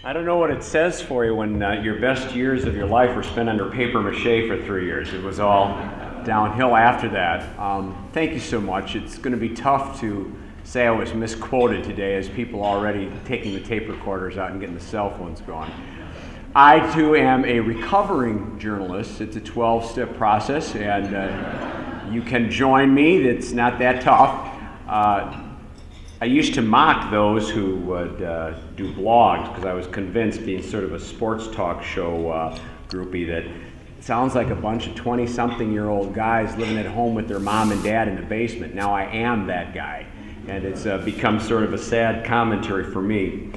I don't know what it says for you when your best years of your life were spent under paper mache for 3 years. It was all downhill after that. Thank you so much. It's going to be tough to say I was misquoted today, as people are already taking the tape recorders out and getting the cell phones going. I too am a recovering journalist. It's a 12-step process, and you can join me. It's not that tough. I used to mock those who would do blogs, because I was convinced, being sort of a sports talk show groupie, that it sounds like a bunch of 20-something-year-old guys living at home with their mom and dad in the basement. Now I am that guy, and it's become sort of a sad commentary for me.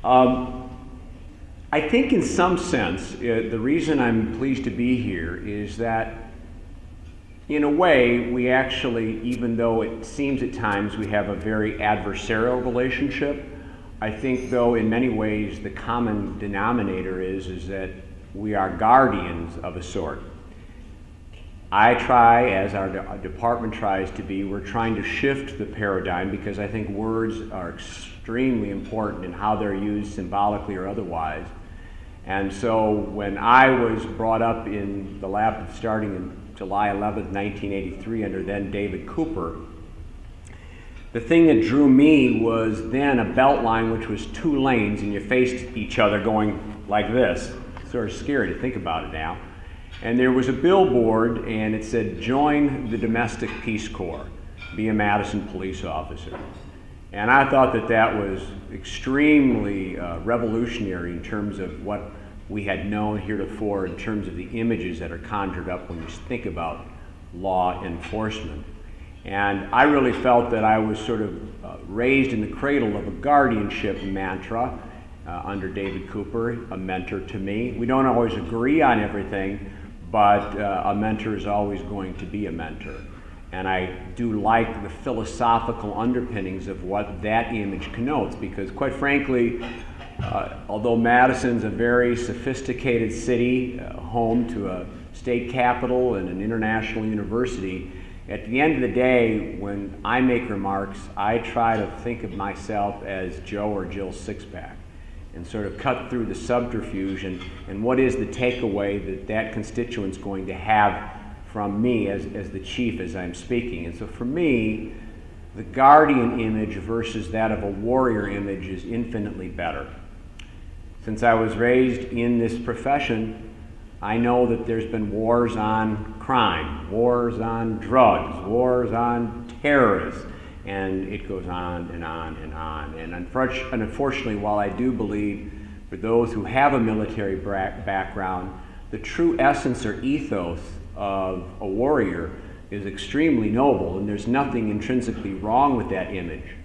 I think in some sense, the reason I'm pleased to be here is that in a way, we actually, even though it seems at times we have a very adversarial relationship, I think though in many ways the common denominator is that we are guardians of a sort. I try, as our department tries to be, we're trying to shift the paradigm, because I think words are extremely important in how they're used symbolically or otherwise. And so when I was brought up in the lab starting in July 11th, 1983, under then David Cooper, the thing that drew me was then a belt line which was 2 lanes, and you faced each other going like this. It's sort of scary to think about it now. And there was a billboard, and it said, "Join the Domestic Peace Corps, be a Madison police officer." And I thought that that was extremely revolutionary in terms of what we had known heretofore in terms of the images that are conjured up when you think about law enforcement. And I really felt that I was sort of raised in the cradle of a guardianship mantra under David Cooper, a mentor to me. We don't always agree on everything, but a mentor is always going to be a mentor. And I do like the philosophical underpinnings of what that image connotes, because quite frankly, although Madison's a very sophisticated city, home to a state capitol and an international university, at the end of the day, when I make remarks, I try to think of myself as Joe or Jill Sixpack and sort of cut through the subterfuge and what is the takeaway that that constituent's going to have from me as the chief as I'm speaking. And so for me, the guardian image versus that of a warrior image is infinitely better. Since I was raised in this profession, I know that there's been wars on crime, wars on drugs, wars on terrorists, and it goes on and on and on. And unfortunately, while I do believe for those who have a military background, the true essence or ethos of a warrior is extremely noble, and there's nothing intrinsically wrong with that image.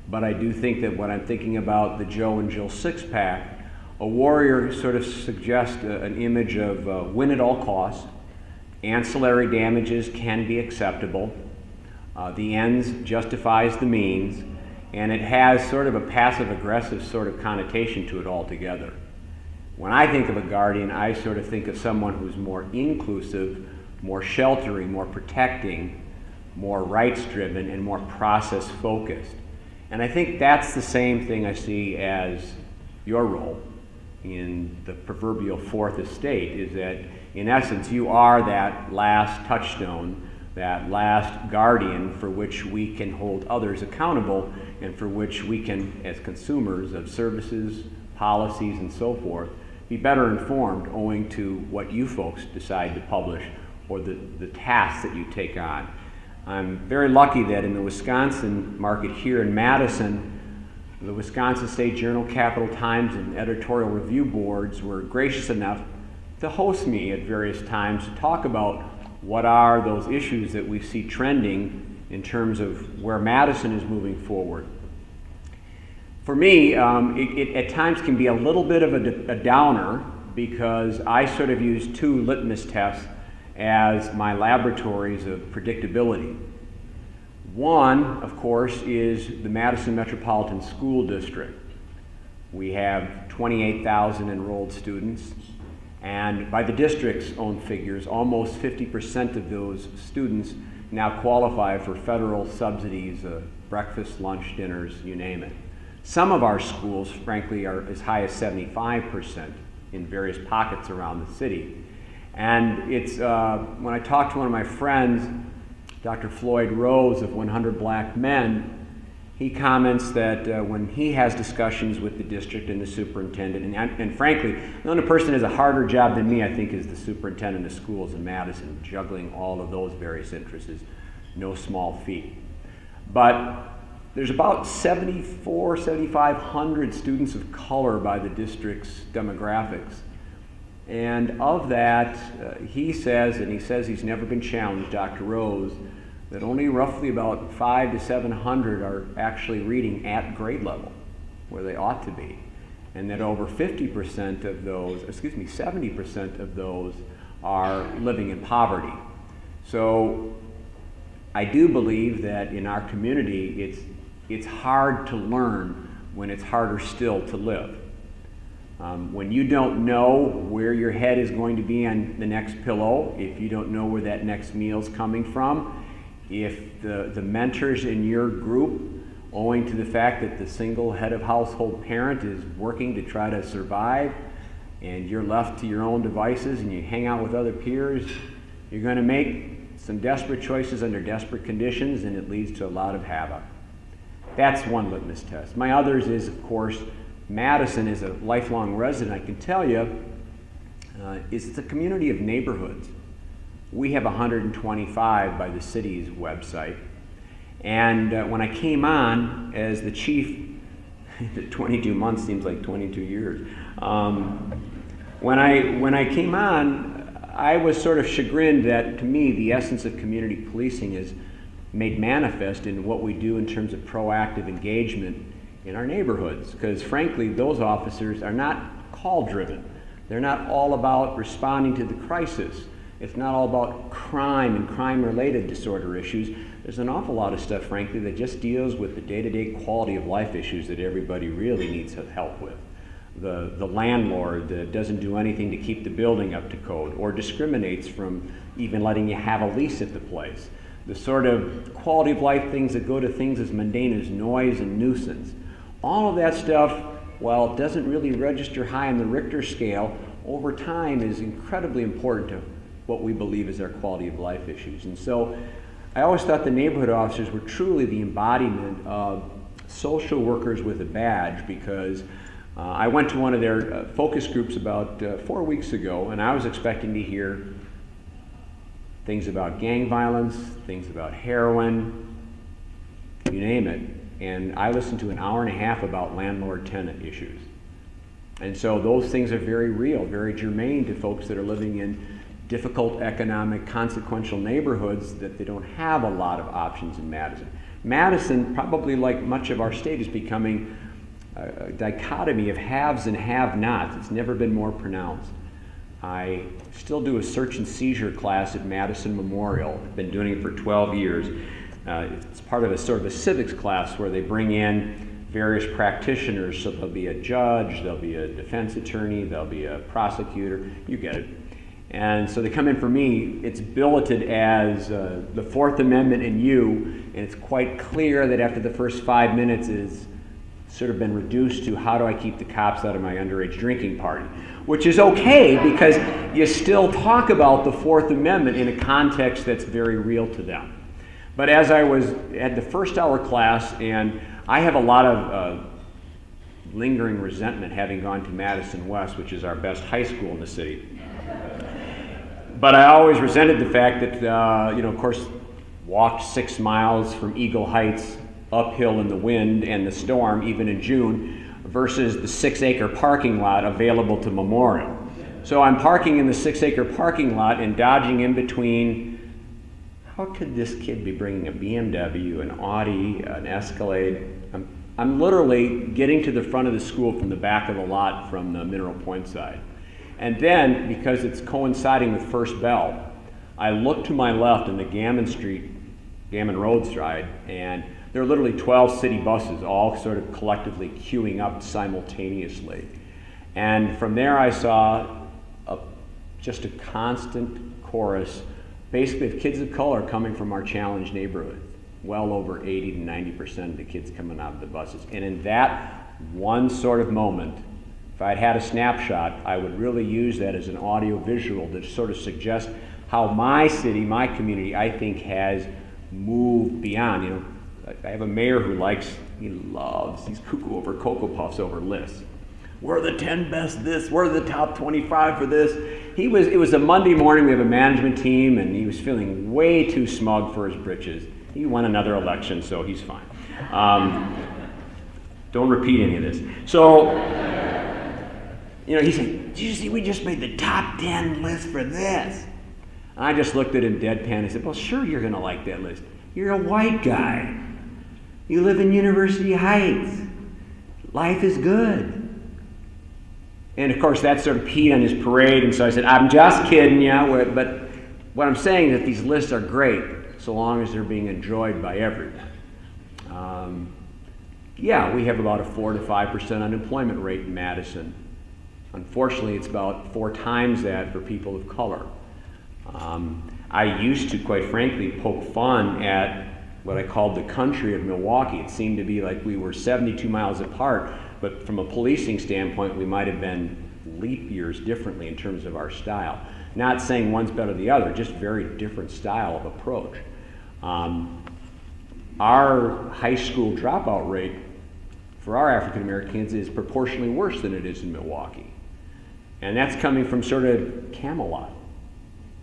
But I do think that when I'm thinking about the Joe and Jill Sixpack, a warrior sort of suggests an image of win at all costs, ancillary damages can be acceptable, the ends justifies the means, and it has sort of a passive-aggressive sort of connotation to it altogether. When I think of a guardian, I sort of think of someone who's more inclusive, more sheltering, more protecting, more rights-driven, and more process-focused. And I think that's the same thing I see as your role in the proverbial fourth estate, is that in essence you are that last touchstone, that last guardian for which we can hold others accountable and for which we can, as consumers of services, policies, and so forth, be better informed owing to what you folks decide to publish or the tasks that you take on. I'm very lucky that in the Wisconsin market here in Madison, the Wisconsin State Journal, Capital Times, and editorial review boards were gracious enough to host me at various times to talk about what are those issues that we see trending in terms of where Madison is moving forward. For me, it at times can be a little bit of a downer, because I sort of use 2 litmus tests as my laboratories of predictability. One, of course, is the Madison Metropolitan School District. We have 28,000 enrolled students, and by the district's own figures, almost 50% of those students now qualify for federal subsidies, breakfast, lunch, dinners, you name it. Some of our schools, frankly, are as high as 75% in various pockets around the city. And it's, when I talked to one of my friends, Dr. Floyd Rose of 100 Black Men, he comments that when he has discussions with the district and the superintendent, and frankly, the only person who has a harder job than me, I think, is the superintendent of schools in Madison. Juggling all of those various interests is no small feat. But there's about 7,500 students of color by the district's demographics. And of that, he says, and he says he's never been challenged, Dr. Rose, that only roughly about 500 to 700 are actually reading at grade level, where they ought to be. And that over 50% of those, 70% of those are living in poverty. So I do believe that in our community, it's hard to learn when it's harder still to live. When you don't know where your head is going to be on the next pillow, if you don't know where that next meal's coming from, if the mentors in your group, owing to the fact that the single head of household parent is working to try to survive, and you're left to your own devices and you hang out with other peers, you're going to make some desperate choices under desperate conditions, and it leads to a lot of havoc. That's one litmus test. My others is, of course, Madison is a lifelong resident. I can tell you, it's a community of neighborhoods. We have 125 by the city's website. And when I came on as the chief, 22 months seems like 22 years. When I came on, I was sort of chagrined that, to me, the essence of community policing is made manifest in what we do in terms of proactive engagement in our neighborhoods. Because frankly, those officers are not call-driven. They're not all about responding to the crisis. It's not all about crime and crime-related disorder issues. There's an awful lot of stuff, frankly, that just deals with the day-to-day quality of life issues that everybody really needs help with. The landlord that doesn't do anything to keep the building up to code or discriminates from even letting you have a lease at the place. The sort of quality of life things that go to things as mundane as noise and nuisance. All of that stuff, while it doesn't really register high on the Richter scale, over time is incredibly important to what we believe is our quality of life issues. And so I always thought the neighborhood officers were truly the embodiment of social workers with a badge, because I went to one of their focus groups about 4 weeks ago, and I was expecting to hear things about gang violence, things about heroin, you name it. And I listened to an hour and a half about landlord-tenant issues. And so those things are very real, very germane to folks that are living in difficult economic, consequential neighborhoods that they don't have a lot of options in Madison. Madison, probably like much of our state, is becoming a dichotomy of haves and have-nots. It's never been more pronounced. I still do a search and seizure class at Madison Memorial. I've been doing it for 12 years. It's part of a sort of a civics class where they bring in various practitioners. So there'll be a judge, there'll be a defense attorney, there'll be a prosecutor, you get it. And so they come in for me. It's billeted as the Fourth Amendment in you, and it's quite clear that after the first 5 minutes is sort of been reduced to how do I keep the cops out of my underage drinking party, which is okay because you still talk about the Fourth Amendment in a context that's very real to them. But as I was at the first hour class, and I have a lot of lingering resentment having gone to Madison West, which is our best high school in the city. But I always resented the fact that, of course, walked 6 miles from Eagle Heights uphill in the wind and the storm, even in June, versus the 6-acre parking lot available to Memorial. So I'm parking in the 6-acre parking lot and dodging in between. How could this kid be bringing a BMW, an Audi, an Escalade? I'm literally getting to the front of the school from the back of the lot from the Mineral Point side. And then, because it's coinciding with first bell, I look to my left in the Gammon Road stride, and there are literally 12 city buses all sort of collectively queuing up simultaneously. And from there I saw just a constant chorus, basically of kids of color coming from our challenged neighborhood. well over 80 to 90% of the kids coming out of the buses. And in that one sort of moment, if I'd had a snapshot, I would really use that as an audio visual to sort of suggest how my city, my community, I think has moved beyond. You know, I have a mayor who he's cuckoo over Cocoa Puffs over lists. We're the 10 best this, we're the top 25 for this. It was a Monday morning, we have a management team, and he was feeling way too smug for his britches. He won another election, so he's fine. Don't repeat any of this. So, you know, he said, "Did you see, we just made the top 10 list for this." And I just looked at him deadpan and said, "Well, sure you're gonna like that list. You're a white guy. You live in University Heights. Life is good." And of course, that sort of peed on his parade, and so I said, "I'm just kidding you, but what I'm saying is that these lists are great, so long as they're being enjoyed by everyone." Yeah, we have about a 4 to 5% unemployment rate in Madison. Unfortunately, it's about 4 times that for people of color. I used to, quite frankly, poke fun at what I called the country of Milwaukee. It seemed to be like we were 72 miles apart, but from a policing standpoint, we might have been leap years differently in terms of our style. Not saying one's better than the other, just very different style of approach. Our high school dropout rate for our African Americans is proportionally worse than it is in Milwaukee. And that's coming from sort of Camelot.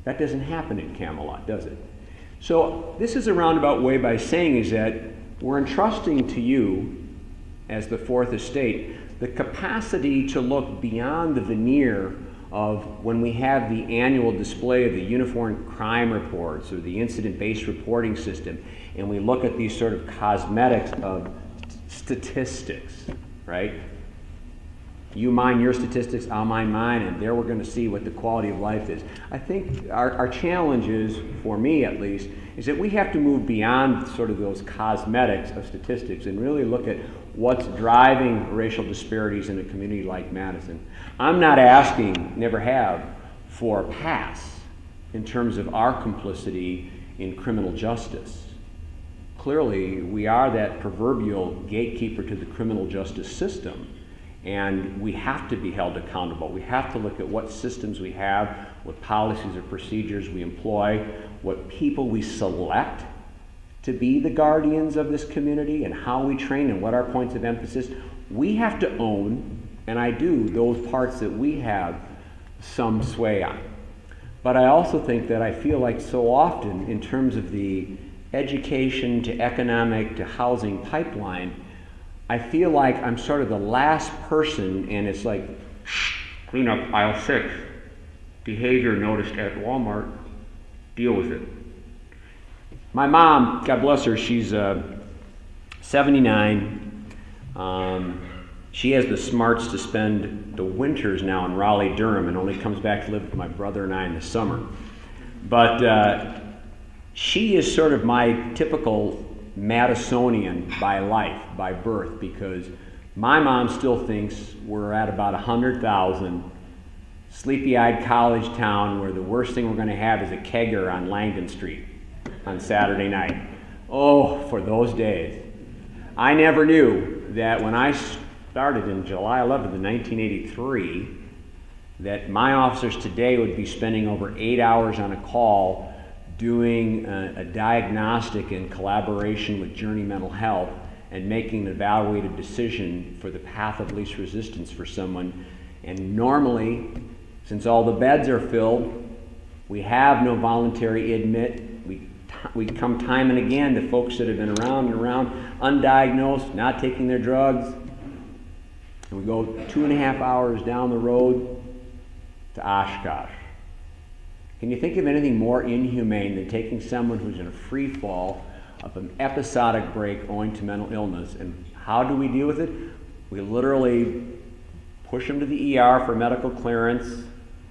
That doesn't happen in Camelot, does it? So this is a roundabout way by saying is that we're entrusting to you, as the Fourth Estate, the capacity to look beyond the veneer of when we have the annual display of the uniform crime reports or the incident-based reporting system, and we look at these sort of cosmetics of statistics, right? You mine your statistics, I'll mine mine, and there we're going to see what the quality of life is. I think our challenge is, for me at least, is that we have to move beyond sort of those cosmetics of statistics and really look at what's driving racial disparities in a community like Madison. I'm not asking, never have, for a pass in terms of our complicity in criminal justice. Clearly, we are that proverbial gatekeeper to the criminal justice system. And we have to be held accountable. We have to look at what systems we have, what policies or procedures we employ, what people we select to be the guardians of this community, and how we train and what our points of emphasis. We have to own, and I do, those parts that we have some sway on. But I also think that I feel like so often, in terms of the education to economic to housing pipeline, I feel like I'm sort of the last person, and it's like, clean up aisle 6. Behavior noticed at Walmart, deal with it. My mom, God bless her, she's 79. She has the smarts to spend the winters now in Raleigh-Durham and only comes back to live with my brother and I in the summer. But she is sort of my typical Madisonian by life, by birth, because my mom still thinks we're at about 100,000, sleepy-eyed college town where the worst thing we're going to have is a kegger on Langdon Street on Saturday night. Oh, for those days. I never knew that when I started in July 11th of 1983, that my officers today would be spending over 8 hours on a call doing a diagnostic in collaboration with Journey Mental Health and making an evaluated decision for the path of least resistance for someone. And normally, since all the beds are filled, we have no voluntary admit. We come time and again to folks that have been around and around, undiagnosed, not taking their drugs. And we go 2.5 hours down the road to Oshkosh. Can you think of anything more inhumane than taking someone who's in a free fall of an episodic break owing to mental illness? And how do we deal with it? We literally push them to the ER for medical clearance,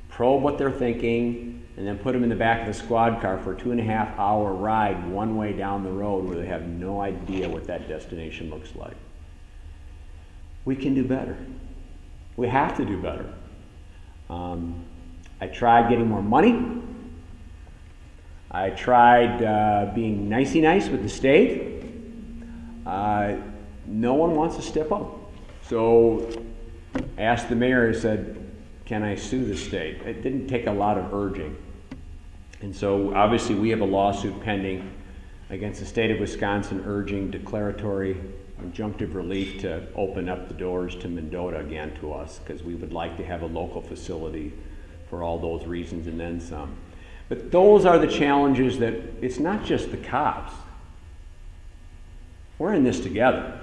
probe what they're thinking, and then put them in the back of a squad car for a 2.5 hour ride one way down the road where they have no idea what that destination looks like. We can do better. We have to do better. I tried getting more money. I tried being nicey nice with the state. No one wants to step up. So I asked the mayor, I said, can I sue the state? It didn't take a lot of urging. And so obviously we have a lawsuit pending against the state of Wisconsin urging declaratory injunctive relief to open up the doors to Mendota again to us, because we would like to have a local facility for all those reasons and then some. But those are the challenges that it's not just the cops. We're in this together.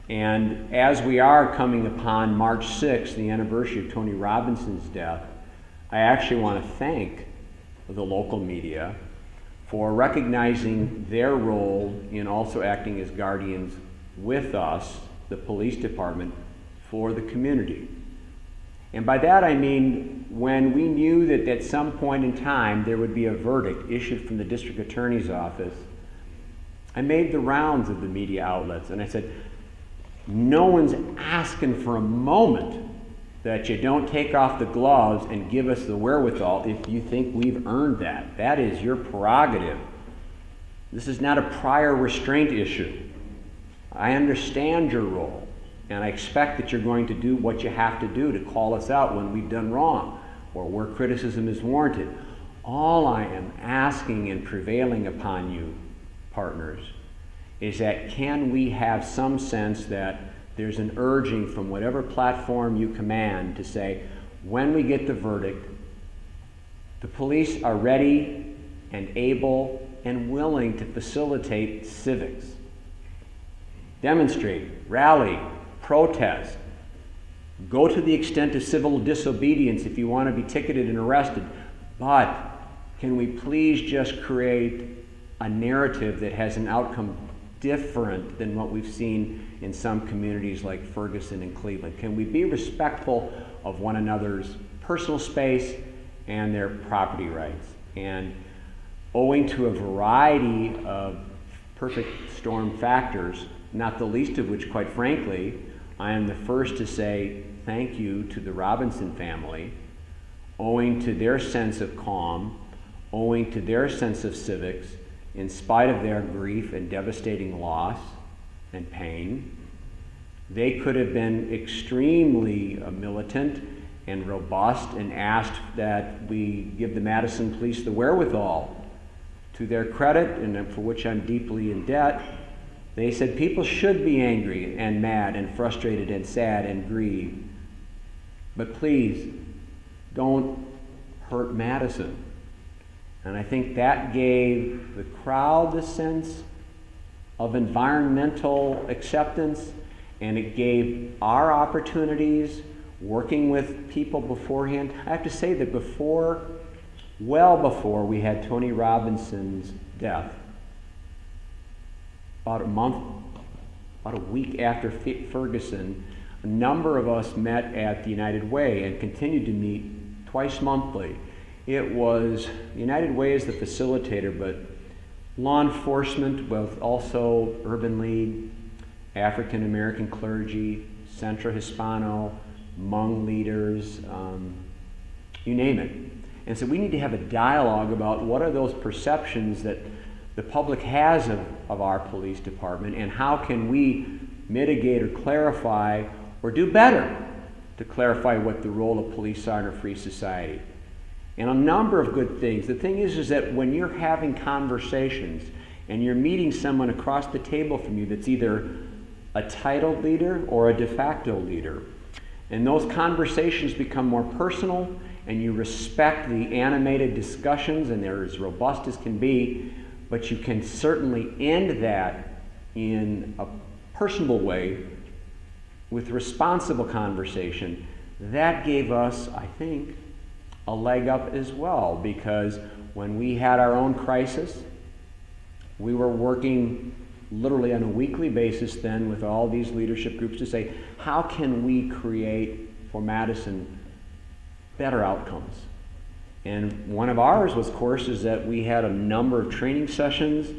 And as we are coming upon March 6th, the anniversary of Tony Robinson's death, I actually want to thank the local media for recognizing their role in also acting as guardians with us, the police department, for the community. And by that I mean when we knew that at some point in time there would be a verdict issued from the district attorney's office, I made the rounds of the media outlets and I said, no one's asking for a moment that you don't take off the gloves and give us the wherewithal if you think we've earned that. That is your prerogative. This is not a prior restraint issue. I understand your role, and I expect that you're going to do what you have to do to call us out when we've done wrong or where criticism is warranted. All I am asking and prevailing upon you, partners, is that can we have some sense that there's an urging from whatever platform you command to say, when we get the verdict, the police are ready and able and willing to facilitate civics. Demonstrate, rally, protest, go to the extent of civil disobedience if you want to be ticketed and arrested, but can we please just create a narrative that has an outcome different than what we've seen in some communities like Ferguson and Cleveland? Can we be respectful of one another's personal space and their property rights? And owing to a variety of perfect storm factors, not the least of which, quite frankly, I am the first to say thank you to the Robinson family, owing to their sense of calm, owing to their sense of civics, in spite of their grief and devastating loss and pain. They could have been extremely militant and robust and asked that we give the Madison Police the wherewithal. To their credit, and for which I'm deeply in debt, they said people should be angry and mad and frustrated and sad and grieve, but please don't hurt Madison. And I think that gave the crowd the sense of environmental acceptance, and it gave our opportunities working with people beforehand. I have to say that well before we had Tony Robinson's death, about a week after Ferguson, a number of us met at the United Way and continued to meet twice monthly. It was, United Way is the facilitator, but law enforcement, with also Urban League, African American clergy, Centro Hispano, Hmong leaders, you name it. And so we need to have a dialogue about what are those perceptions that the public has of our police department, and how can we mitigate or clarify or do better to clarify what the role of police are in a free society. And a number of good things. The thing is that when you're having conversations and you're meeting someone across the table from you that's either a titled leader or a de facto leader, and those conversations become more personal and you respect the animated discussions and they're as robust as can be, but you can certainly end that in a personable way with responsible conversation. That gave us, I think, a leg up as well, because when we had our own crisis, we were working literally on a weekly basis then with all these leadership groups to say, how can we create for Madison better outcomes? And one of ours was, of course, is that we had a number of training sessions,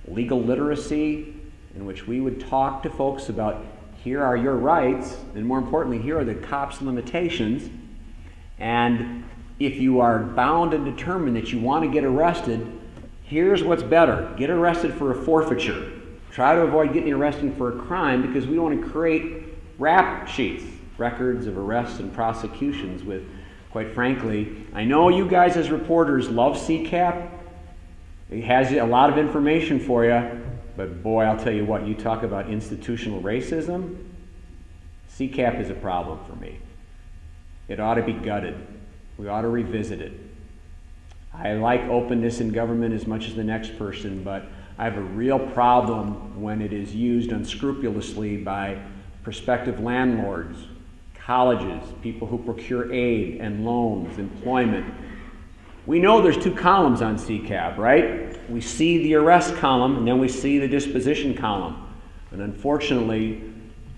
legal literacy, in which we would talk to folks about here are your rights, and more importantly, here are the cops' limitations, and if you are bound and determined that you want to get arrested, Here's what's better. Get arrested for a forfeiture. Try to avoid getting arrested for a crime because we want to create rap sheets, records of arrests and prosecutions with, quite frankly, I know you guys as reporters love CCAP. It has a lot of information for you, but boy, I'll tell you what, you talk about institutional racism, CCAP is a problem for me. It ought to be gutted. We ought to revisit it. I like openness in government as much as the next person, but I have a real problem when it is used unscrupulously by prospective landlords, colleges, people who procure aid and loans, employment. We know there's two columns on CCAP, right? We see the arrest column and then we see the disposition column. And unfortunately,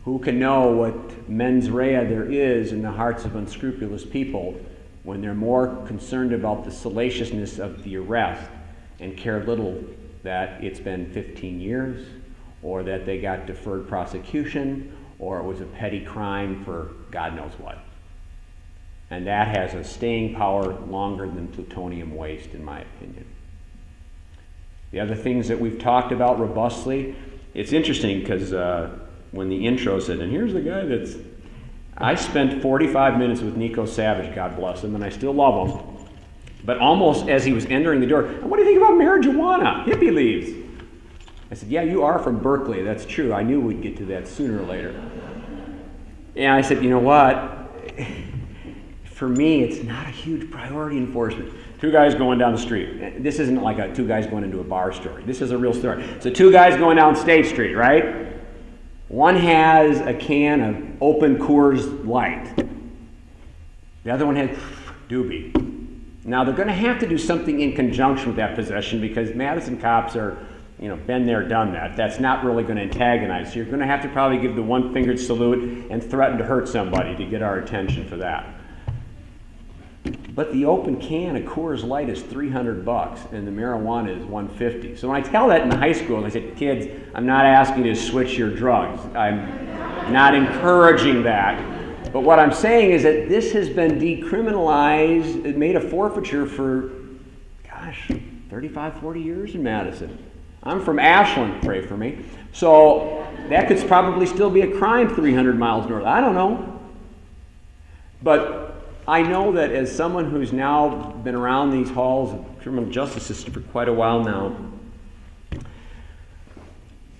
who can know what mens rea there is in the hearts of unscrupulous people when they're more concerned about the salaciousness of the arrest and care little that it's been 15 years or that they got deferred prosecution or it was a petty crime for God knows what. And that has a staying power longer than plutonium waste, in my opinion. The other things that we've talked about robustly, it's interesting because when the intro said, and here's the guy that's, I spent 45 minutes with Nico Savage, God bless him, and I still love him. But almost as he was entering the door, what do you think about marijuana? Hippie leaves. I said, yeah, you are from Berkeley. That's true. I knew we'd get to that sooner or later. And I said, you know what? For me, it's not a huge priority enforcement. Two guys going down the street. This isn't like two guys going into a bar story. This is a real story. So two guys going down State Street, right? One has a can of open Coors Light. The other one has Doobie. Now, they're going to have to do something in conjunction with that possession because Madison cops are, been there, done that. That's not really going to antagonize. So you're going to have to probably give the one-fingered salute and threaten to hurt somebody to get our attention for that. But the open can of Coors Light is $300 and the marijuana is $150. So when I tell that in the high school, I said, kids, I'm not asking you to switch your drugs. I'm not encouraging that. But what I'm saying is that this has been decriminalized, it made a forfeiture for, 35, 40 years in Madison. I'm from Ashland, pray for me. So that could probably still be a crime 300 miles north. I don't know. But I know that as someone who's now been around these halls of the criminal justice system for quite a while now,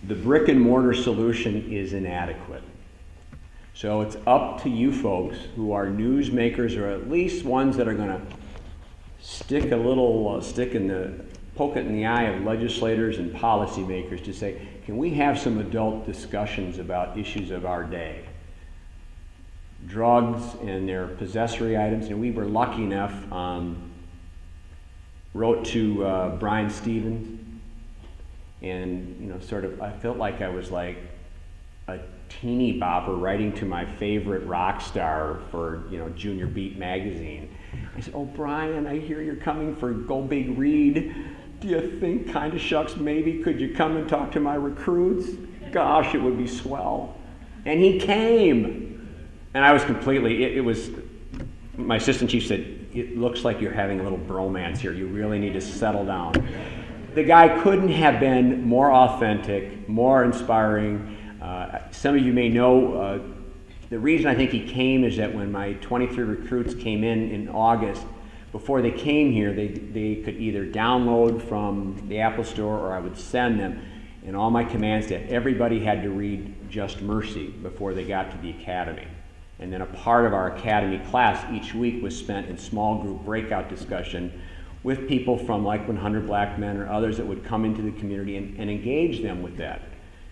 the brick and mortar solution is inadequate. So it's up to you folks who are newsmakers or at least ones that are going to stick a little poke it in the eye of legislators and policymakers to say, can we have some adult discussions about issues of our day? Drugs and their possessory items, and we were lucky enough, wrote to Brian Stevens, and I felt like I was like a teeny bopper writing to my favorite rock star for Junior Beat magazine. I said, oh Brian, I hear you're coming for Go Big Read. Do you think, kind of shucks, maybe could you come and talk to my recruits? Gosh, it would be swell. And he came. And I was completely, my assistant chief said, it looks like you're having a little bromance here. You really need to settle down. The guy couldn't have been more authentic, more inspiring. Some of you may know, the reason I think he came is that when my 23 recruits came in August, before they came here, they could either download from the Apple Store or I would send them. And all my command staff, everybody had to read Just Mercy before they got to the academy. And then a part of our academy class each week was spent in small group breakout discussion with people from like 100 Black Men or others that would come into the community and engage them with that.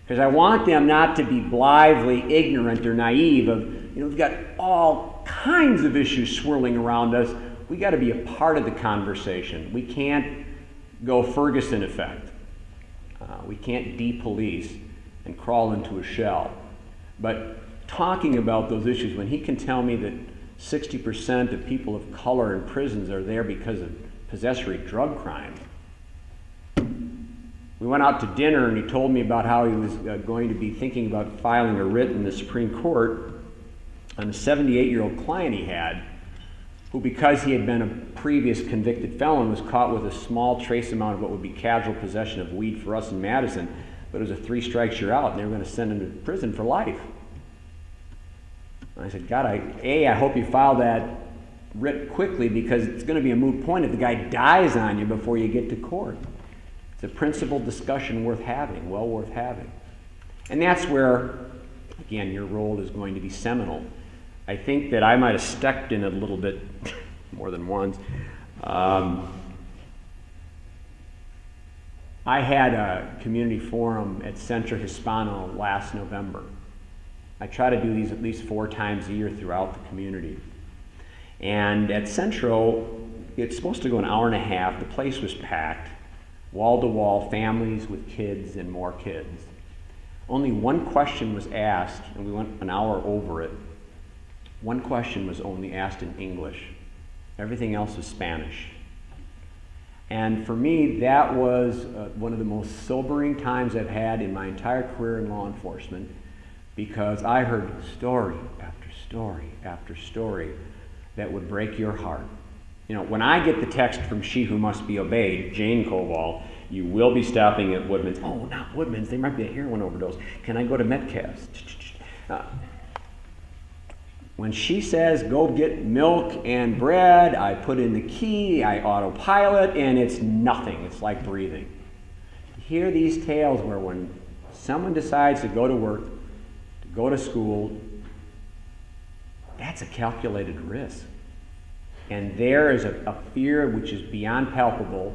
Because I want them not to be blithely ignorant or naive of, we've got all kinds of issues swirling around us. We got to be a part of the conversation. We can't go Ferguson effect. We can't de-police and crawl into a shell. But talking about those issues, when he can tell me that 60% of people of color in prisons are there because of possessory drug crime. We went out to dinner and he told me about how he was going to be thinking about filing a writ in the Supreme Court on a 78-year-old client he had, who because he had been a previous convicted felon was caught with a small trace amount of what would be casual possession of weed for us in Madison, but it was a 3 strikes you're out, and they were going to send him to prison for life. And I said, God, I hope you file that writ quickly, because it's going to be a moot point if the guy dies on you before you get to court. It's a principled discussion worth having, well worth having. And that's where, again, your role is going to be seminal. I think that I might have stepped in it a little bit more than once. I had a community forum at Centro Hispano last November. I try to do these at least 4 times a year throughout the community. And at Centro, it's supposed to go an hour and a half. The place was packed, wall to wall, families with kids and more kids. Only one question was asked, and we went an hour over it. One question was only asked in English. Everything else was Spanish. And for me, that was one of the most sobering times I've had in my entire career in law enforcement, because I heard story after story after story that would break your heart. You know, when I get the text from She Who Must Be Obeyed, Jane Koval, you will be stopping at Woodman's. Oh, not Woodman's, there might be a heroin overdose. Can I go to Metcalf's? When she says, go get milk and bread, I put in the key, I autopilot, and it's nothing. It's like breathing. You hear these tales where when someone decides to go to work, to go to school, that's a calculated risk. And there is a fear which is beyond palpable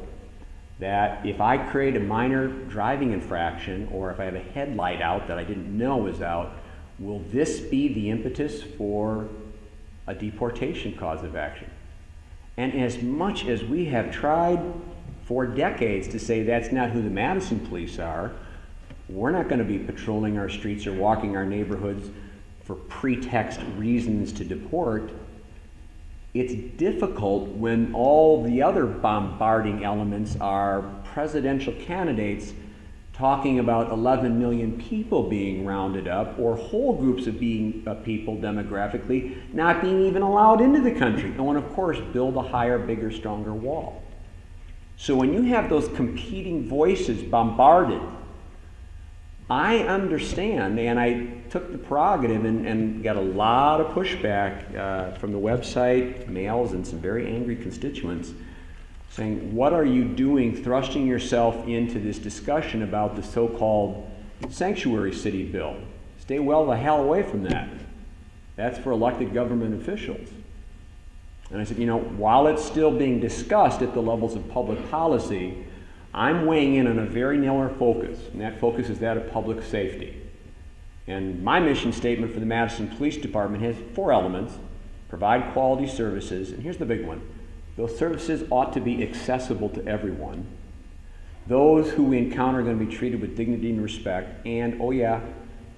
that if I create a minor driving infraction, or if I have a headlight out that I didn't know was out, will this be the impetus for a deportation cause of action? And as much as we have tried for decades to say that's not who the Madison police are, we're not going to be patrolling our streets or walking our neighborhoods for pretext reasons to deport. It's difficult when all the other bombarding elements are presidential candidates talking about 11 million people being rounded up, or whole groups of people demographically not being even allowed into the country. And of course, build a higher, bigger, stronger wall. So when you have those competing voices bombarded, I understand, and I took the prerogative and got a lot of pushback from the website, mails, and some very angry constituents saying, what are you doing thrusting yourself into this discussion about the so-called sanctuary city bill? Stay well the hell away from that. That's for elected government officials. And I said, you know, while it's still being discussed at the levels of public policy, I'm weighing in on a very narrow focus, and that focus is that of public safety. And my mission statement for the Madison Police Department has 4 elements: provide quality services, and here's the big one: those services ought to be accessible to everyone. Those who we encounter are going to be treated with dignity and respect, and oh yeah,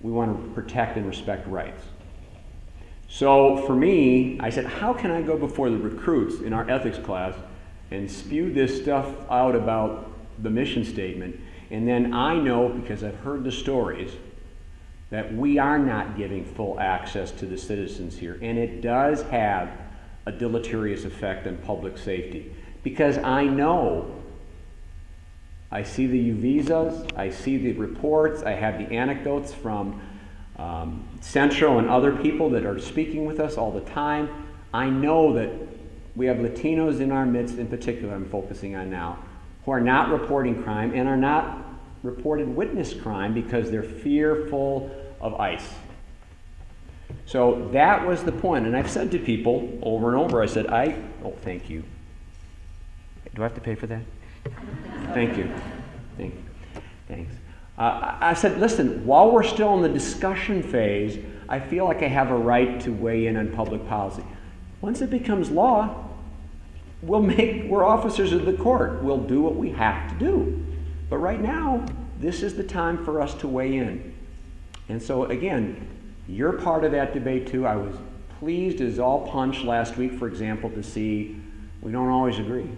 we want to protect and respect rights. So for me, I said, how can I go before the recruits in our ethics class and spew this stuff out about the mission statement, and then I know, because I've heard the stories, that we are not giving full access to the citizens here, and it does have a deleterious effect on public safety. Because I know, I see the U-visas, I see the reports, I have the anecdotes from Centro and other people that are speaking with us all the time. I know that we have Latinos in our midst, in particular I'm focusing on now, who are not reporting crime and are not reported witness crime because they're fearful of ICE. So that was the point, and I've said to people over and over, I said, oh, thank you. Do I have to pay for that? Thank you. Thanks. I said, listen, while we're still in the discussion phase, I feel like I have a right to weigh in on public policy. Once it becomes law, we're officers of the court. We'll do what we have to do. But right now, this is the time for us to weigh in. And so again, you're part of that debate too. I was pleased as all punch last week, for example, to see we don't always agree.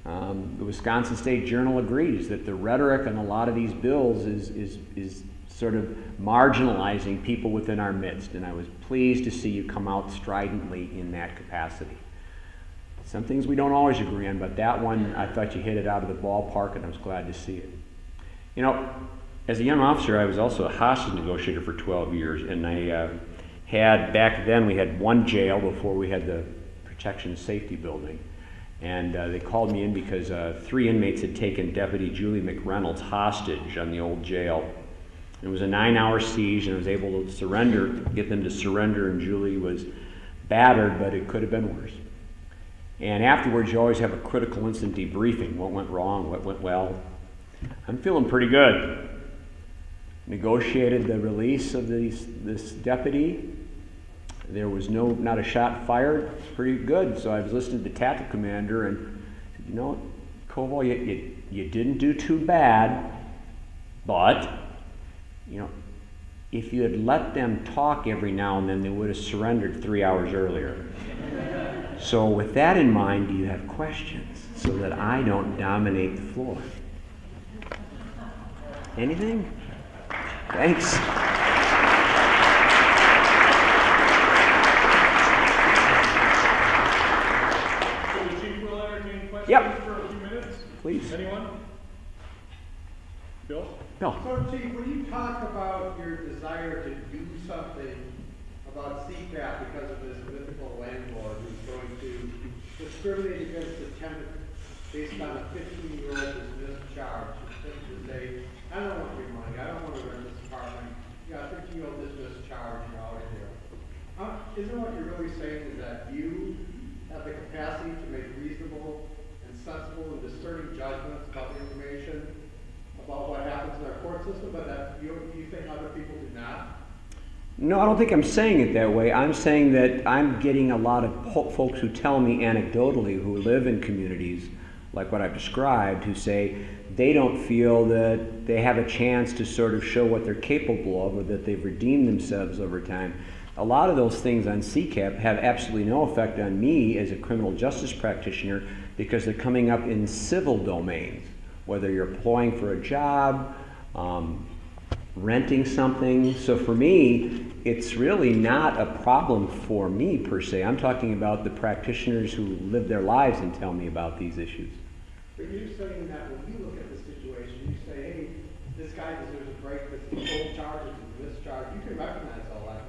The Wisconsin State Journal agrees that the rhetoric on a lot of these bills is sort of marginalizing people within our midst, and I was pleased to see you come out stridently in that capacity. Some things we don't always agree on, but that one, I thought you hit it out of the ballpark, and I was glad to see it. You know, as a young officer, I was also a hostage negotiator for 12 years, and I had, back then, we had one jail before we had the protection and safety building. And they called me in because 3 inmates had taken Deputy Julie McReynolds hostage on the old jail. It was a 9-hour siege, and I was able to surrender, get them to surrender, and Julie was battered, but it could have been worse. And afterwards, you always have a critical incident debriefing. What went wrong? What went well? I'm feeling pretty good. Negotiated the release of this deputy. There was not a shot fired. It's pretty good. So I was listening to the tactical commander and said, you know, Koval, you didn't do too bad, but, you know, if you had let them talk every now and then, they would have surrendered 3 hours earlier. So with that in mind, do you have questions so that I don't dominate the floor? Anything? Thanks. So the chief will entertain questions Yep. for a few minutes. Please. Anyone? Bill? Bill. So, Chief, when you talk about your desire to do something about CCAP because of this mythical landlord who's going to discriminate against the tenant based on a 15-year-old dismissed charge, to say, I don't want your money, I don't want to rent this apartment, you got a 15-year-old dismissed charge, you're out of here. Isn't what you're really saying is that you have the capacity to make reasonable and sensible and discerning judgments about the information about what happens in our court system, but that you think other people do not? No, I don't think I'm saying it that way. I'm saying that I'm getting a lot of folks who tell me anecdotally who live in communities like what I've described, who say they don't feel that they have a chance to sort of show what they're capable of or that they've redeemed themselves over time. A lot of those things on CCAP have absolutely no effect on me as a criminal justice practitioner because they're coming up in civil domains, whether you're applying for a job, renting something. So for me, it's really not a problem for me per se. I'm talking about the practitioners who live their lives and tell me about these issues. But you're saying that when you look at the situation, you say, hey, this guy deserves a break, this is old charges and this charge. You can recognize all that.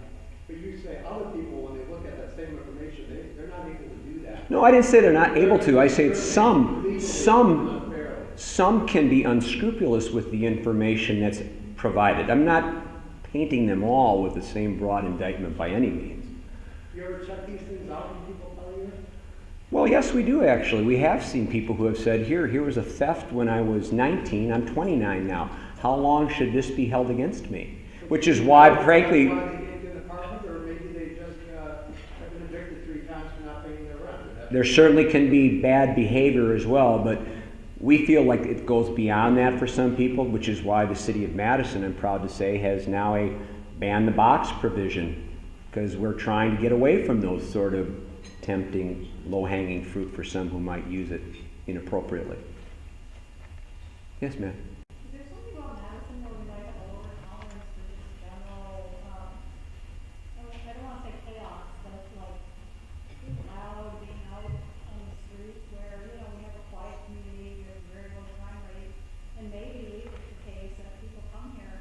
But you say other people, when they look at that same information, they're not able to do that. No, I didn't say they're not able to. I say some can be unscrupulous with the information that's provided. I'm not painting them all with the same broad indictment by any means. You ever check these things out when people tell you? Well, yes, we do actually. We have seen people who have said, here was a theft when I was 19, I'm 29 now. How long should this be held against me? Which is why, frankly, there certainly can be bad behavior as well, but we feel like it goes beyond that for some people, which is why the city of Madison, I'm proud to say, has now a ban the box provision, because we're trying to get away from those sort of tempting, low-hanging fruit for some who might use it inappropriately. Yes, ma'am. Is there something about Madison where we might have a lower tolerance for just general, I don't want to say chaos, but like being loud, being out on the streets where, you know, we have a quiet community, we have a very low crime rate, and maybe it's the case that people come here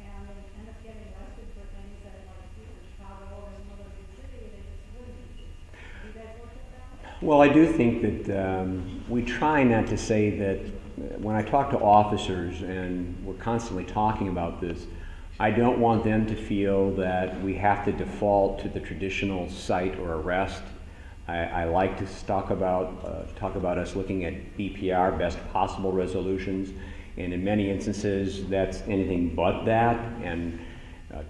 and they end up getting arrested for things that like either Chicago or some other big city, they just wouldn't. Have you guys looked at that? Well, I do think that we try not to say that when I talk to officers, and we're constantly talking about this, I don't want them to feel that we have to default to the traditional cite or arrest. I like to talk about us looking at BPR, best possible resolutions, and in many instances that's anything but that. And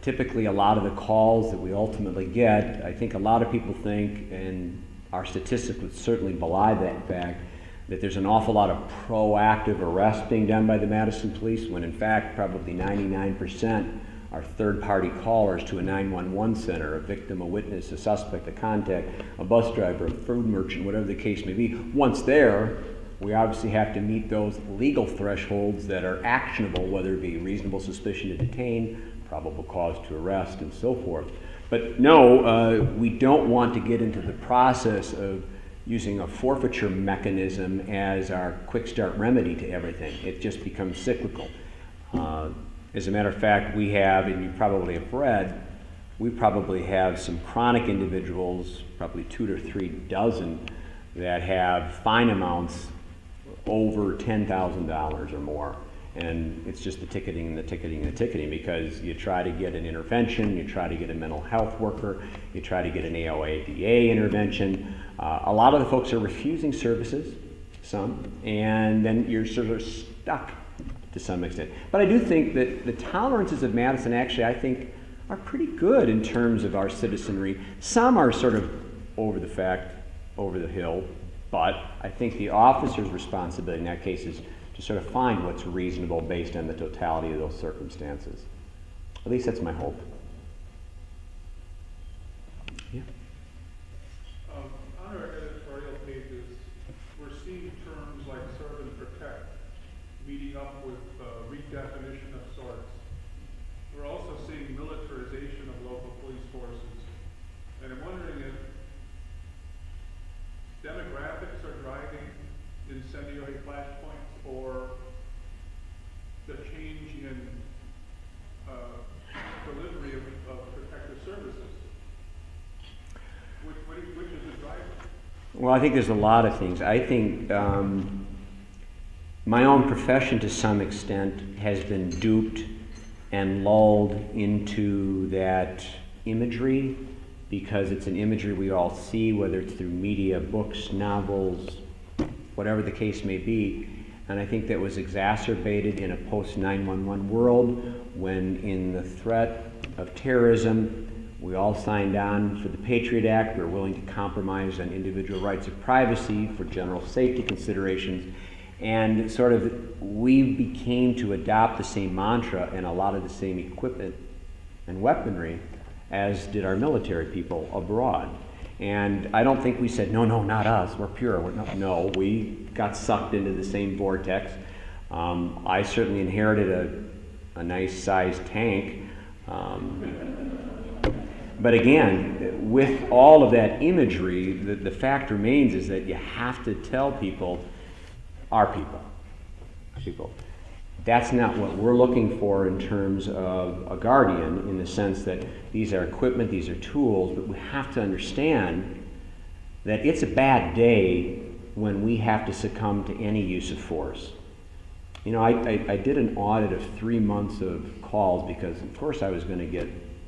typically a lot of the calls that we ultimately get, I think a lot of people think, and our statistics would certainly belie that fact, that there's an awful lot of proactive arrests being done by the Madison Police, when in fact probably 99% are third-party callers to a 911 center, a victim, a witness, a suspect, a contact, a bus driver, a food merchant, whatever the case may be. Once there, we obviously have to meet those legal thresholds that are actionable, whether it be reasonable suspicion to detain, probable cause to arrest, and so forth. But no, we don't want to get into the process of using a forfeiture mechanism as our quick start remedy to everything. It just becomes cyclical. As a matter of fact, we have, and you probably have read, we probably have some chronic individuals, probably 2 to 3 dozen, that have fine amounts over $10,000 or more. And it's just the ticketing and the ticketing and the ticketing, because you try to get an intervention, you try to get a mental health worker, you try to get an AOADA intervention. A lot of the folks are refusing services, some, and then you're sort of stuck to some extent. But I do think that the tolerances of Madison actually, I think, are pretty good in terms of our citizenry. Some are sort of over the hill, but I think the officer's responsibility in that case is to sort of find what's reasonable based on the totality of those circumstances. At least that's my hope. Yeah. On our editorial pages, we're seeing terms like serve and protect meeting up with redefinition of sorts. We're also seeing militarization of local police forces. And I'm wondering if demographics are driving incendiary flashpoints, or the change in delivery of protective services. Which is the driver? Well, I think there's a lot of things. I think my own profession, to some extent, has been duped and lulled into that imagery, because it's an imagery we all see, whether it's through media, books, novels, whatever the case may be. And I think that was exacerbated in a post-9/11 world, when in the threat of terrorism, we all signed on for the Patriot Act. We were willing to compromise on individual rights of privacy for general safety considerations. And sort of we became to adopt the same mantra and a lot of the same equipment and weaponry as did our military people abroad. And I don't think we said, no, not us, we're pure. No, we got sucked into the same vortex. I certainly inherited a nice sized tank. But again, with all of that imagery, the fact remains is that you have to tell people, our people. That's not what we're looking for in terms of a guardian, in the sense that these are equipment, these are tools, but we have to understand that it's a bad day when we have to succumb to any use of force. You know, I did an audit of 3 months of calls, because of course I was going to get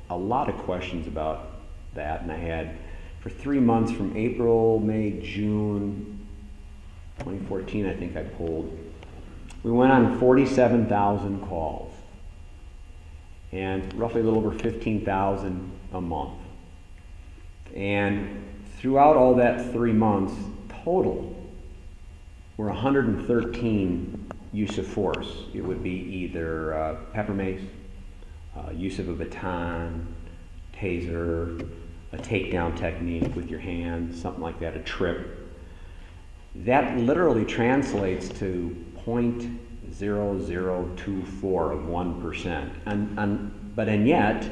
a lot of questions about that, and I had, for 3 months from April, May, June 2014, I think I polled. We went on 47,000 calls, and roughly a little over 15,000 a month. And throughout all that 3 months, total, were 113 use of force. It would be either pepper mace, use of a baton, taser, a takedown technique with your hand, something like that, a trip. That literally translates to 0.0024 of 1%. And yet,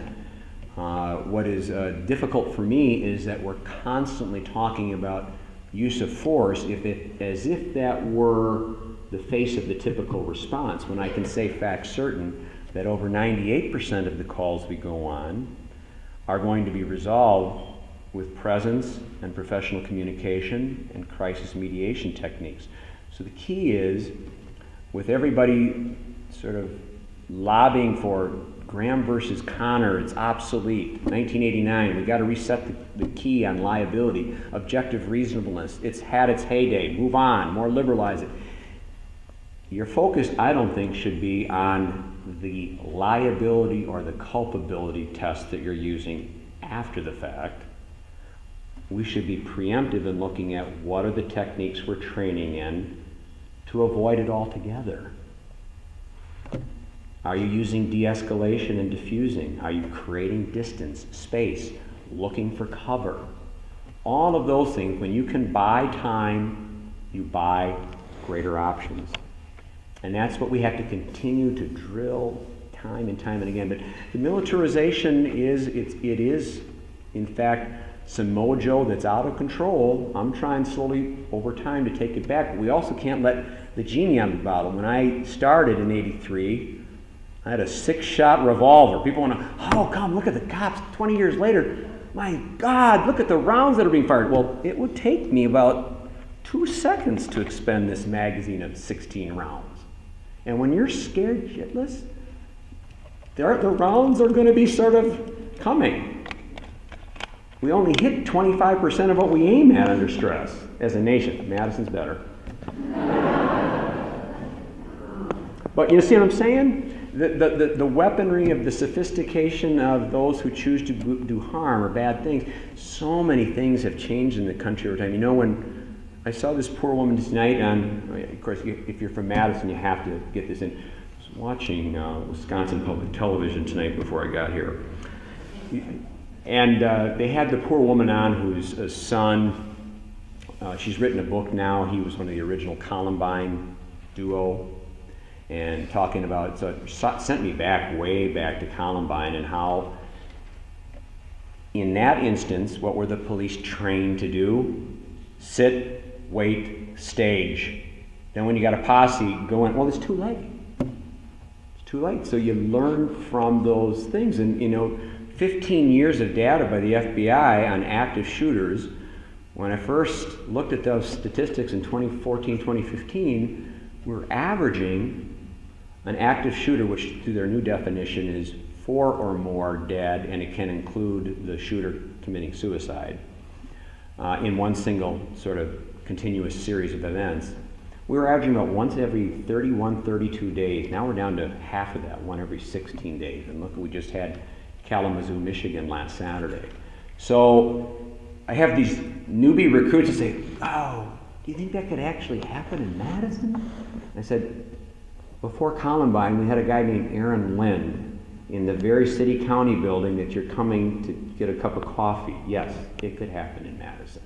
what is difficult for me is that we're constantly talking about use of force as if that were the face of the typical response, when I can say fact certain that over 98% of the calls we go on are going to be resolved with presence and professional communication and crisis mediation techniques. So the key is, with everybody sort of lobbying for Graham versus Connor, it's obsolete, 1989, we got to reset the key on liability, objective reasonableness, it's had its heyday, move on, more liberalize it. Your focus, I don't think, should be on the liability or the culpability test that you're using after the fact. We should be preemptive in looking at what are the techniques we're training in to avoid it altogether. Are you using de-escalation and diffusing? Are you creating distance, space, looking for cover? All of those things, when you can buy time, you buy greater options. And that's what we have to continue to drill time and time and again. But the militarization is, in fact, some mojo that's out of control. I'm trying slowly over time to take it back, but we also can't let the genie out of the bottle. When I started in '83, I had a 6-shot revolver. People want to, oh, come, look at the cops 20 years later. My God, look at the rounds that are being fired. Well, it would take me about 2 seconds to expend this magazine of 16 rounds. And when you're scared shitless, the rounds are going to be sort of coming. We only hit 25% of what we aim at under stress as a nation. Madison's better. But you see what I'm saying? The weaponry of the sophistication of those who choose to do harm or bad things. So many things have changed in the country over time. You know, when I saw this poor woman tonight on, of course, if you're from Madison, you have to get this in. I was watching Wisconsin Public Television tonight before I got here. And they had the poor woman on whose son, she's written a book now. He was one of the original Columbine duo. And talking about, so it sent me way back to Columbine and how, in that instance, what were the police trained to do? Sit, wait, stage. Then when you got a posse going, well, it's too late. It's too late. So you learn from those things. And, 15 years of data by the FBI on active shooters. When I first looked at those statistics in 2014, 2015, we're averaging an active shooter, which through their new definition is 4 or more dead, and it can include the shooter committing suicide, in one single sort of continuous series of events. We were averaging about once every 31, 32 days. Now we're down to half of that, one every 16 days. And look, we just had Kalamazoo, Michigan last Saturday. So I have these newbie recruits that say, oh, do you think that could actually happen in Madison? I said, before Columbine, we had a guy named Aaron Lind in the very city-county building that you're coming to get a cup of coffee. Yes, it could happen in Madison.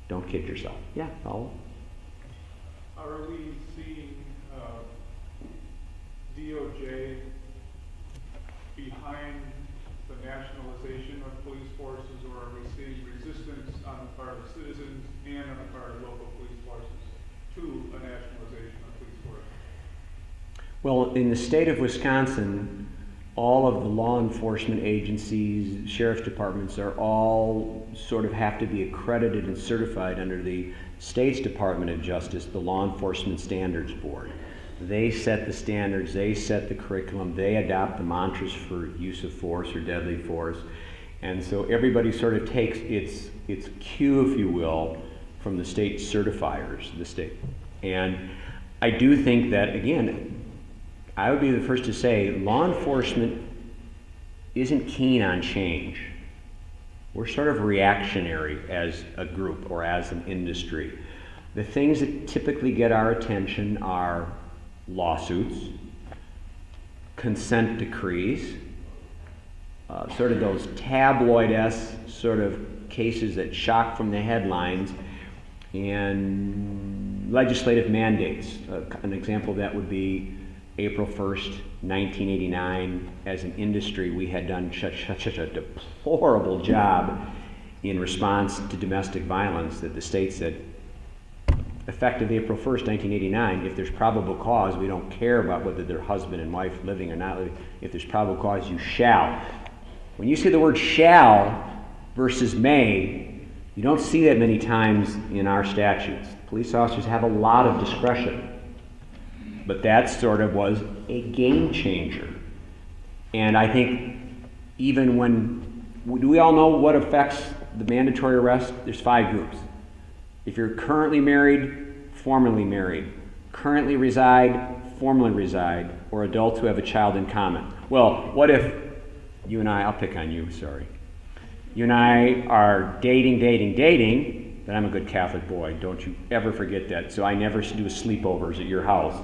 Don't kid yourself. Yeah, follow. Are we seeing DOJ behind the nationalization of police forces, or are we seeing resistance on the part of citizens and on the part of local police forces to a nationalization of police forces? Well, in the state of Wisconsin, all of the law enforcement agencies, sheriff's departments are all sort of have to be accredited and certified under the state's Department of Justice, the Law Enforcement Standards Board. They set the standards, they set the curriculum, they adopt the mantras for use of force or deadly force. And so everybody sort of takes its cue, if you will, from the state certifiers, the state. And I do think that, again, I would be the first to say law enforcement isn't keen on change. We're sort of reactionary as a group or as an industry. The things that typically get our attention are lawsuits, consent decrees, sort of those tabloid-esque sort of cases that shock from the headlines, and legislative mandates. An example of that would be April 1st, 1989. As an industry, we had done such a deplorable job in response to domestic violence that the state said, effective April 1st, 1989, if there's probable cause, we don't care about whether they're husband and wife living or not living. If there's probable cause, you shall. When you see the word shall versus may, you don't see that many times in our statutes. Police officers have a lot of discretion. But that sort of was a game changer. And I think even when, do we all know what affects the mandatory arrest? There's 5 groups. If you're currently married, formerly married, currently reside, formerly reside, or adults who have a child in common. Well, what if you and I, I'll pick on you, sorry. You and I are dating, then I'm a good Catholic boy. Don't you ever forget that. So I never do sleepovers at your house.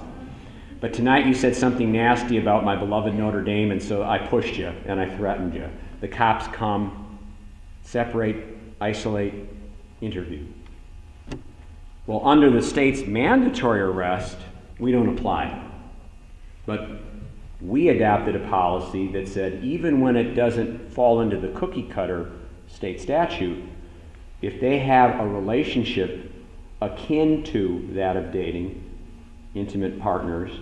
But tonight you said something nasty about my beloved Notre Dame, and so I pushed you and I threatened you. The cops come, separate, isolate, interview. Well, under the state's mandatory arrest, we don't apply. But we adopted a policy that said even when it doesn't fall into the cookie cutter state statute, If they have a relationship akin to that of dating, intimate partners,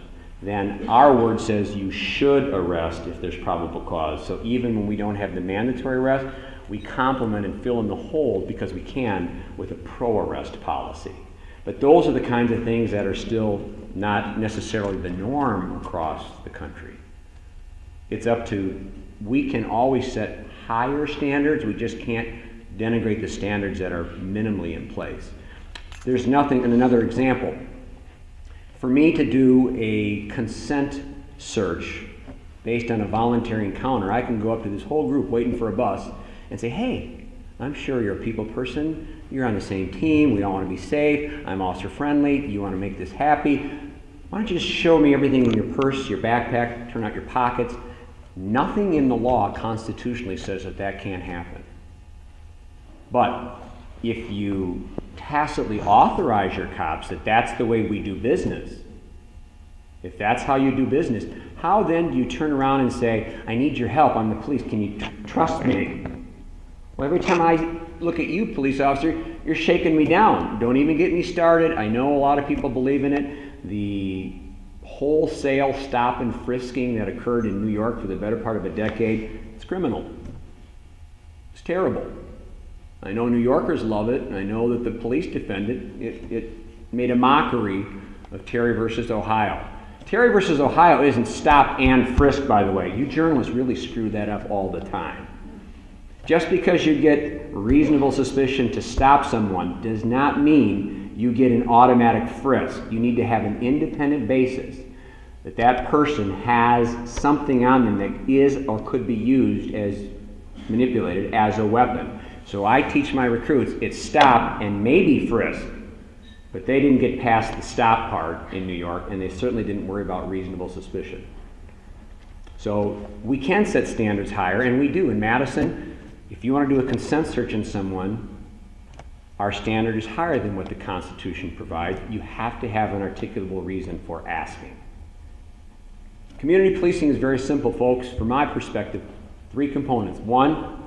then our word says you should arrest if there's probable cause. So even when we don't have the mandatory arrest, we complement and fill in the hole because we can with a pro-arrest policy. But those are the kinds of things that are still not necessarily the norm across the country. It's up to, we can always set higher standards, we just can't denigrate the standards that are minimally in place. There's nothing, and another example, for me to do a consent search based on a voluntary encounter, I can go up to this whole group waiting for a bus and say, hey, I'm sure you're a people person, you're on the same team, we all want to be safe, I'm officer friendly, you want to make this happy. Why don't you just show me everything in your purse, your backpack, turn out your pockets. Nothing in the law constitutionally says that that can't happen. But if you tacitly authorize your cops that that's the way we do business, if that's how you do business, how then do you turn around and say, I need your help, I'm the police, can you trust me? Well, every time I look at you, police officer, you're shaking me down. Don't even get me started. I know a lot of people believe in it. The wholesale stop and frisking that occurred in New York for the better part of a decade, it's criminal. It's terrible. I know New Yorkers love it, and I know that the police defend it. It made a mockery of Terry versus Ohio. Terry versus Ohio isn't stop and frisk, by the way. You journalists really screw that up all the time. Just because you get reasonable suspicion to stop someone does not mean you get an automatic frisk. You need to have an independent basis that that person has something on them that is or could be used as manipulated as a weapon. So I teach my recruits, it's stop and maybe frisk. But they didn't get past the stop part in New York, and they certainly didn't worry about reasonable suspicion. So we can set standards higher, and we do. In Madison, if you want to do a consent search on someone, our standard is higher than what the Constitution provides. You have to have an articulable reason for asking. Community policing is very simple, folks. From my perspective, 3 components. 1,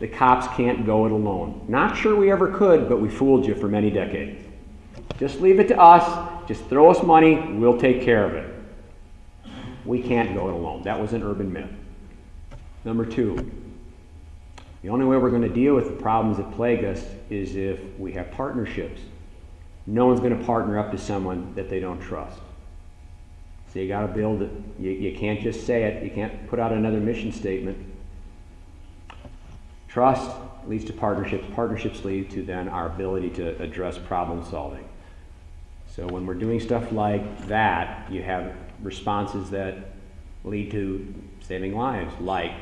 the cops can't go it alone. Not sure we ever could, but we fooled you for many decades. Just leave it to us. Just throw us money. We'll take care of it. We can't go it alone. That was an urban myth. Number 2, the only way we're going to deal with the problems that plague us is if we have partnerships. No one's going to partner up to someone that they don't trust. So you got to build it. You can't just say it. You can't put out another mission statement. Trust leads to partnerships. Partnerships lead to then our ability to address problem solving. So when we're doing stuff like that, you have responses that lead to saving lives, like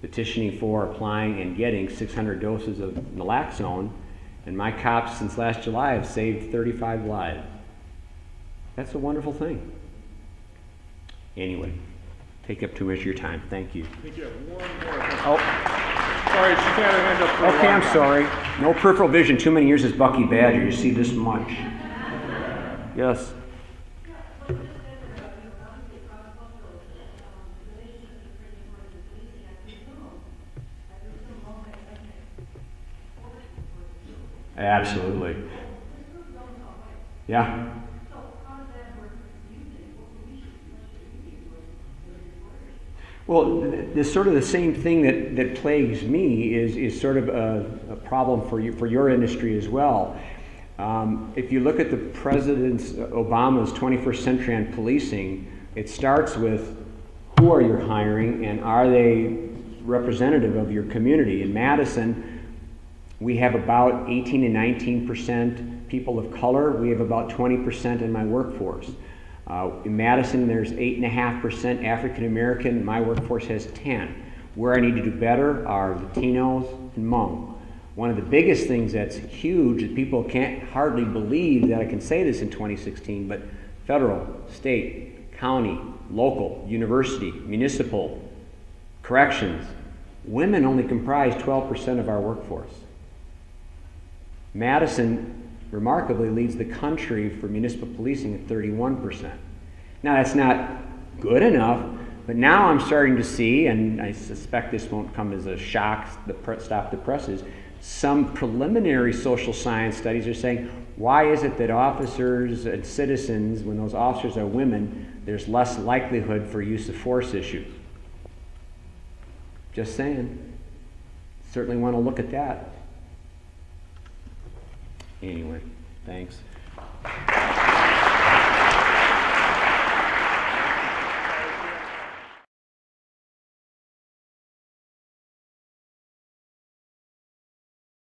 petitioning for, applying, and getting 600 doses of naloxone, and my cops since last July have saved 35 lives. That's a wonderful thing. Anyway, take up too much of your time. Thank you. I think you have one more. Oh, Sorry, she had her hand up for a okay, I'm long time. sorry. No peripheral vision. Too many years as Bucky Badger. You see this much. Yes. Absolutely. Yeah. Well, the sort of the same thing that plagues me is sort of a problem for your industry as well. If you look at the President Obama's 21st century on policing, it starts with who are you hiring and are they representative of your community? In Madison, we have about 18 and 19% people of color. We have about 20% in my workforce. In Madison, there's 8.5% African American. My workforce has 10. Where I need to do better are Latinos and Hmong. One of the biggest things that's huge that people can't hardly believe that I can say this in 2016, but federal, state, county, local, university, municipal, corrections, women only comprise 12% of our workforce. Madison remarkably leads the country for municipal policing at 31%. Now that's not good enough, but now I'm starting to see, and I suspect this won't come as a shock, stop the presses, some preliminary social science studies are saying, why is it that officers and citizens, when those officers are women, there's less likelihood for use of force issue? Just saying. Certainly want to look at that. Anyway, thanks.